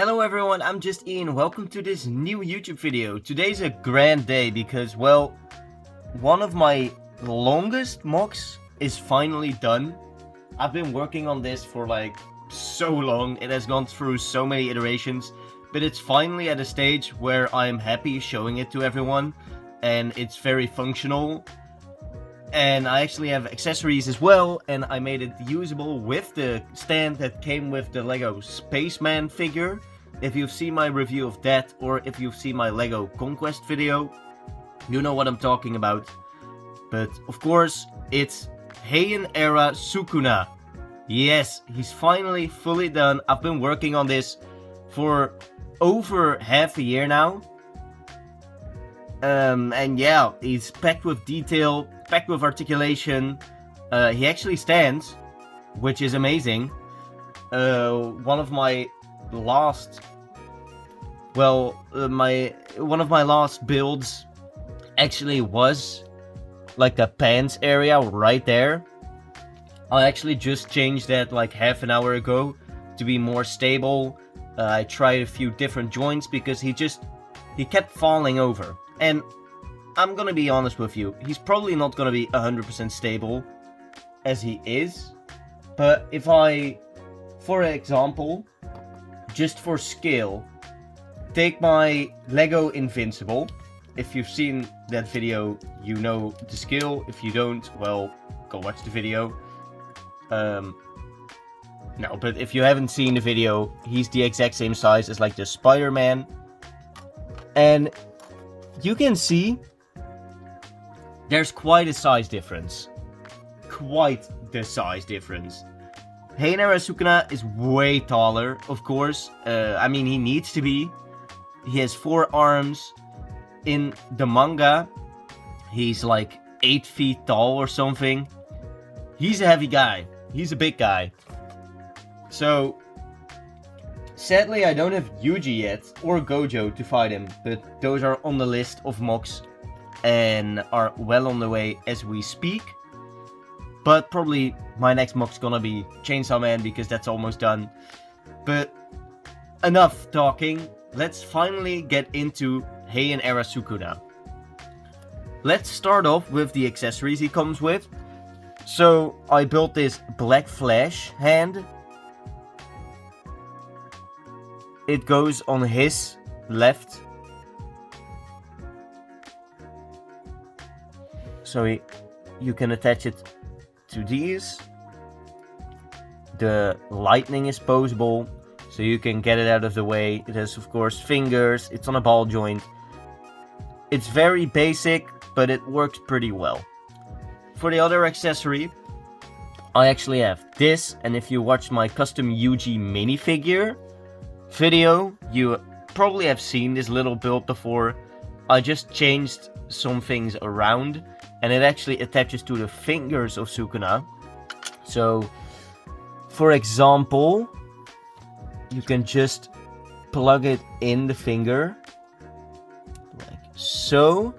Hello everyone, I'm just Ian. Welcome to this new YouTube video. Today's a grand day because, well, one of my longest mocks is finally done. I've been working on this for like so long. It has gone through so many iterations, but it's finally at a stage where I'm happy showing it to everyone and it's very functional. And I actually have accessories as well, and I made it usable with the stand that came with the Lego Spaceman figure. If you've seen my review of that, or if you've seen my Lego Conquest video, you know what I'm talking about. But of course, it's Heian era Sukuna. Yes, he's finally fully done. I've been working on this for over half a year now. And yeah, he's packed with detail, packed with articulation. He actually stands, which is amazing. One of my last builds actually was like the pants area right there. I actually just changed that like half an hour ago to be more stable. I tried a few different joints because he kept falling over. And I'm gonna be honest with you, he's probably not gonna be 100% stable as he is. But if I, for example, just for scale, take my Lego Invincible. If you've seen that video, you know the skill. If you don't, well, go watch the video. No, but if you haven't seen the video, he's the exact same size as like the Spider-Man. And you can see there's quite a size difference. Quite the size difference. Heian era Sukuna is way taller, of course. I mean, he needs to be. He has 4 arms. In the manga, he's like 8 feet tall or something. He's a heavy guy. He's a big guy. So, sadly, I don't have Yuji yet, or Gojo to fight him. But those are on the list of mocks and are well on the way as we speak. But probably my next mock's gonna be Chainsaw Man because that's almost done. But enough talking. Let's finally get into Heian era Sukuna. Let's start off with the accessories he comes with. So I built this black flash hand. It goes on his left. So you can attach it to these. The lightning is posable, so you can get it out of the way. It has, of course, fingers. It's on a ball joint. It's very basic, but it works pretty well. For the other accessory, I actually have this, and if you watch my custom Yuji minifigure video, you probably have seen this little build before. I just changed some things around, and it actually attaches to the fingers of Sukuna. So, for example, you can just plug it in the finger, like so.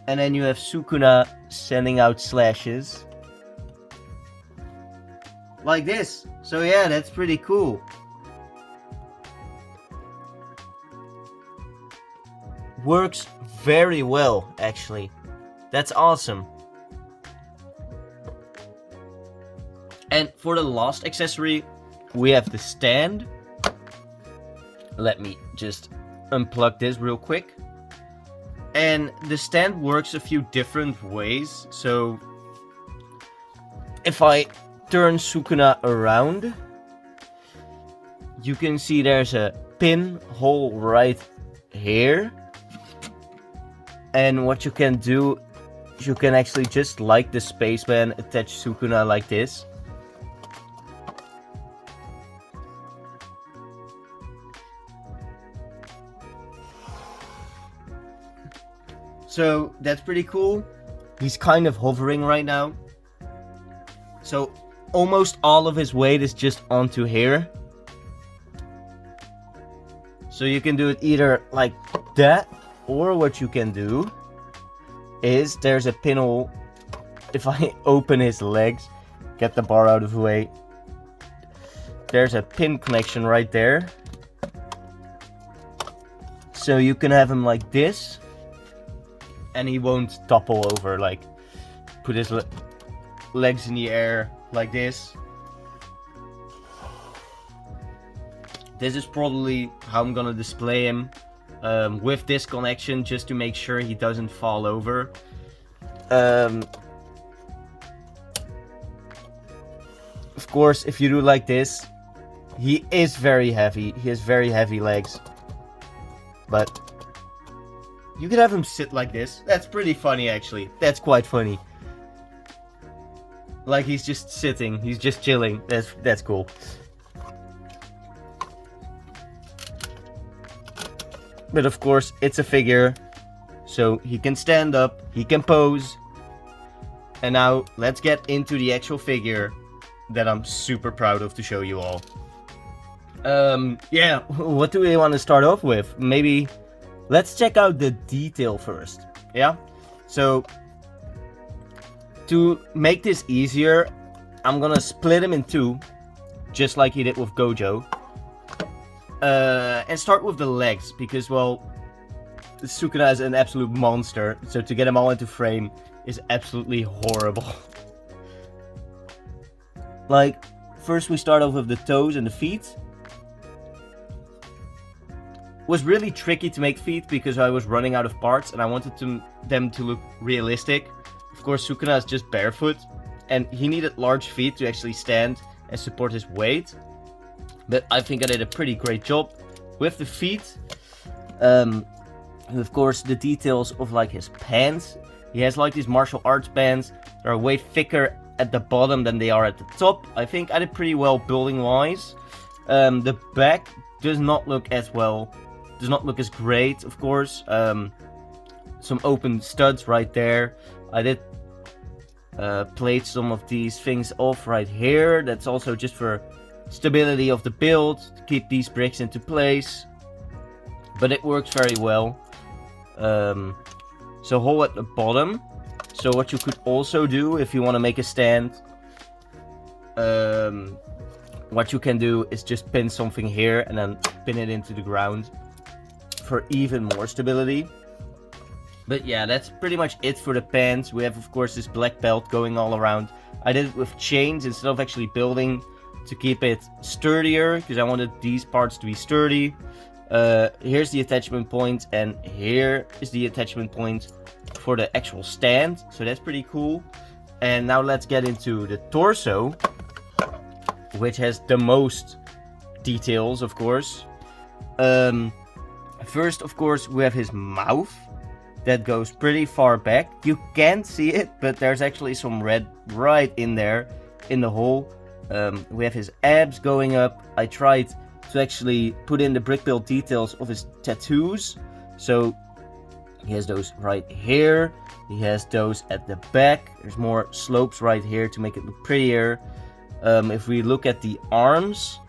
And then you have Sukuna sending out slashes. Like this. So yeah, that's pretty cool. Works very well, actually. That's awesome. And for the last accessory, we have the stand. Let me just unplug this real quick. And the stand works a few different ways. So if I turn Sukuna around, you can see there's a pinhole right here. And what you can do, you can actually just like the spaceman attach Sukuna like this. So that's pretty cool. He's kind of hovering right now. So almost all of his weight is just onto here. So you can do it either like that, or what you can do is there's a pinhole. If I open his legs, get the bar out of the way, there's a pin connection right there. So you can have him like this, and he won't topple over, like put his legs in the air like this. This is probably how I'm gonna display him, with this connection, just to make sure he doesn't fall over. Of course, if you do like this, he is very heavy. He has very heavy legs. But you could have him sit like this. That's pretty funny, actually. That's quite funny. Like he's just sitting. He's just chilling. That's cool. But of course, it's a figure. So he can stand up. He can pose. And now, let's get into the actual figure that I'm super proud of to show you all. Yeah, what do we want to start off with? Maybe let's check out the detail first. Yeah, so to make this easier, I'm gonna split him in two, just like he did with Gojo, and start with the legs, because, well, Sukuna is an absolute monster, so to get him all into frame is absolutely horrible. Like, first we start off with the toes and the feet. Was really tricky to make feet because I was running out of parts and I wanted them to look realistic. Of course, Sukuna is just barefoot and he needed large feet to actually stand and support his weight. But I think I did a pretty great job with the feet. And of course, the details of like his pants. He has like these martial arts pants that are way thicker at the bottom than they are at the top. I think I did pretty well building wise. The back does not look as well. Does not look as great, of course. Some open studs right there. I did plate some of these things off right here. That's also just for stability of the build, to keep these bricks into place. But it works very well. So hole at the bottom. So what you could also do if you want to make a stand, what you can do is just pin something here and then pin it into the ground for even more stability. But yeah, that's pretty much it for the pants. We have, of course, this black belt going all around. I did it with chains instead of actually building, to keep it sturdier, because I wanted these parts to be sturdy. Here's the attachment point, and here is the attachment point for the actual stand. So that's pretty cool. And now let's get into the torso, which has the most details, of course. First, of course, we have his mouth that goes pretty far back. You can't see it, but there's actually some red right in there in the hole. We have his abs going up. I tried to actually put in the brick build details of his tattoos. So he has those right here. He has those at the back. There's more slopes right here to make it look prettier. If we look at the arms,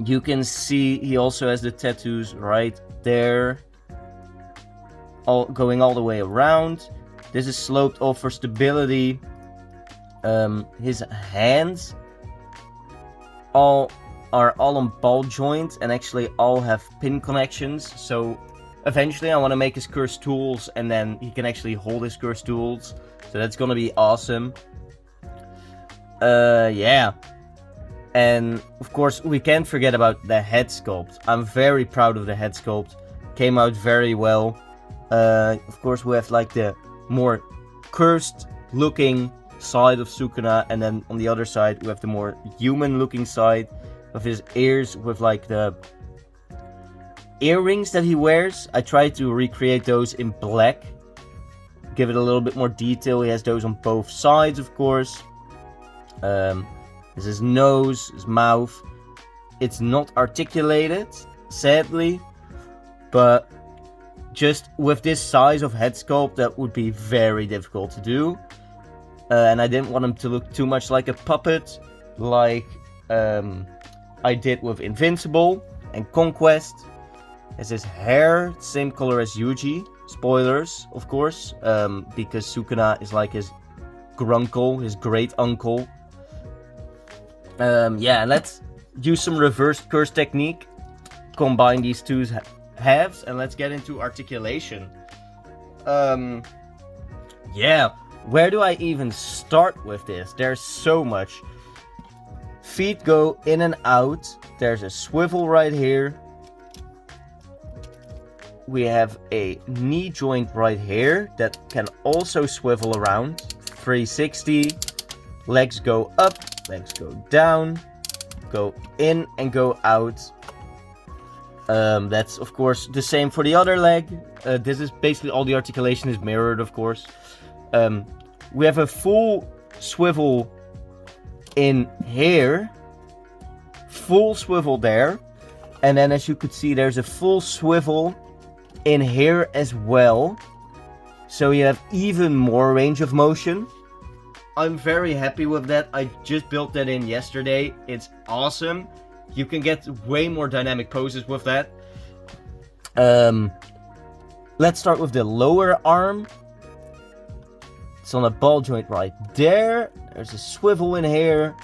you can see he also has the tattoos right there, all going all the way around. This is sloped off for stability. His hands are all on ball joints and actually all have pin connections. So eventually I want to make his cursed tools and then he can actually hold his cursed tools. So that's gonna be awesome. Yeah. And of course, we can't forget about the head sculpt. I'm very proud of the head sculpt. Came out very well. Of course, we have like the more cursed looking side of Sukuna, and then on the other side we have the more human looking side of his ears with like the earrings that he wears. I tried to recreate those in black, give it a little bit more detail. He has those on both sides, of course. This is his nose, his mouth. It's not articulated, sadly, but just with this size of head sculpt, that would be very difficult to do. And I didn't want him to look too much like a puppet, like I did with Invincible and Conquest. Has his hair same color as Yuji. Spoilers, of course, because Sukuna is like his grunkle, his great uncle. Yeah, let's use some reverse curse technique. Combine these two halves and let's get into articulation. Yeah, where do I even start with this? There's so much. Feet go in and out. There's a swivel right here. We have a knee joint right here that can also swivel around. 360. Legs go up, legs go down, go in and go out. That's of course the same for the other leg. This is basically all the articulation is mirrored, of course. We have a full swivel in here, full swivel there, and then as you could see there's a full swivel in here as well. So you have even more range of motion. I'm very happy with that. I just built that in yesterday. It's awesome. You can get way more dynamic poses with that. Let's start with the lower arm. It's on a ball joint right there. There's a swivel in here.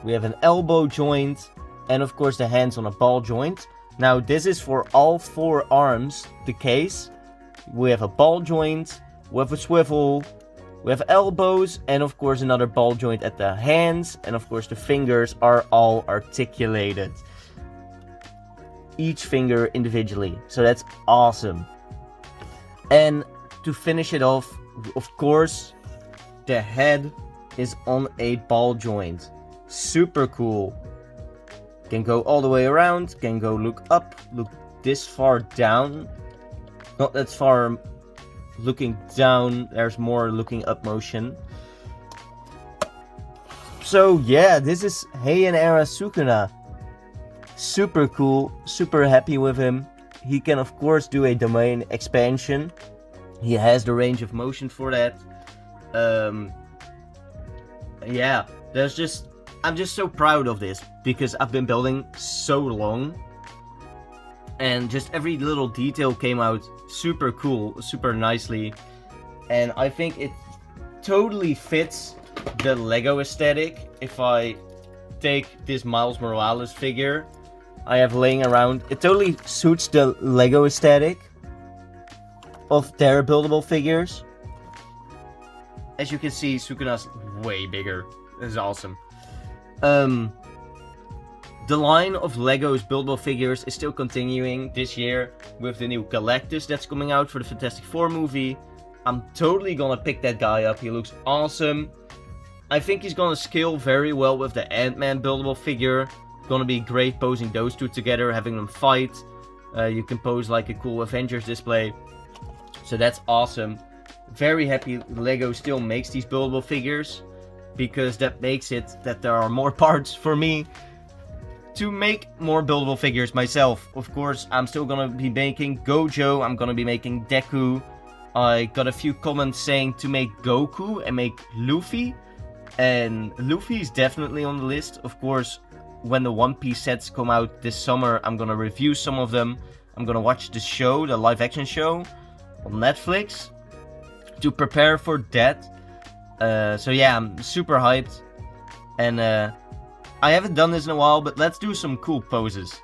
We have an elbow joint. And of course the hands on a ball joint. Now this is for all 4 arms the case. We have a ball joint. We have a swivel. We have elbows and of course another ball joint at the hands, and of course the fingers are all articulated. Each finger individually, so that's awesome. And to finish it off, of course, the head is on a ball joint. Super cool. Can go all the way around, can go look up, look this far down. Not that far looking down, there's more looking up motion. So yeah, this is Heian era Sukuna. Super cool, super happy with him. He can of course do a domain expansion. He has the range of motion for that. Yeah, I'm just so proud of this because I've been building so long. And just every little detail came out super cool, super nicely. And I think it totally fits the Lego aesthetic. If I take this Miles Morales figure I have laying around, it totally suits the Lego aesthetic of their buildable figures. As you can see, Sukuna's way bigger. This is awesome. The line of Lego's buildable figures is still continuing this year with the new Galactus that's coming out for the Fantastic Four movie. I'm totally gonna pick that guy up. He looks awesome. I think he's gonna scale very well with the Ant-Man buildable figure. Gonna be great posing those two together, having them fight. You can pose like a cool Avengers display. So that's awesome. Very happy Lego still makes these buildable figures, because that makes it that there are more parts for me to make more buildable figures myself. Of course, I'm still gonna be making Gojo, I'm gonna be making Deku. I got a few comments saying to make Goku and make Luffy. And Luffy is definitely on the list. Of course, when the One Piece sets come out this summer, I'm gonna review some of them. I'm gonna watch the show, the live action show on Netflix, to prepare for that. So yeah, I'm super hyped. And I haven't done this in a while, but let's do some cool poses.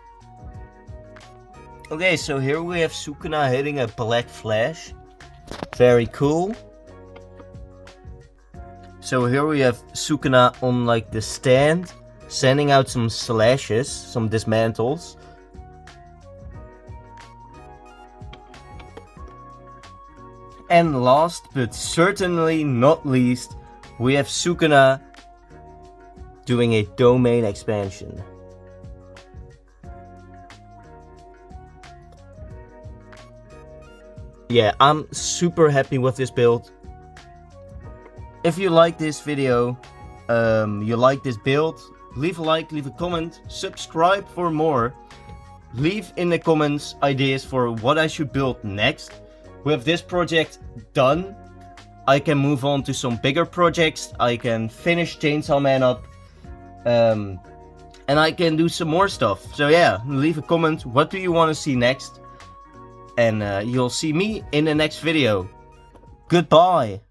Okay, so here we have Sukuna hitting a black flash. Very cool. So here we have Sukuna on like the stand, sending out some slashes, some dismantles. And last but certainly not least, we have Sukuna doing a domain expansion. Yeah, I'm super happy with this build. If you like this video, you like this build, leave a like, leave a comment, subscribe for more. Leave in the comments ideas for what I should build next. With this project done, I can move on to some bigger projects. I can finish Chainsaw Man up. And I can do some more stuff. So yeah, leave a comment. What do you want to see next? And you'll see me in the next video. Goodbye.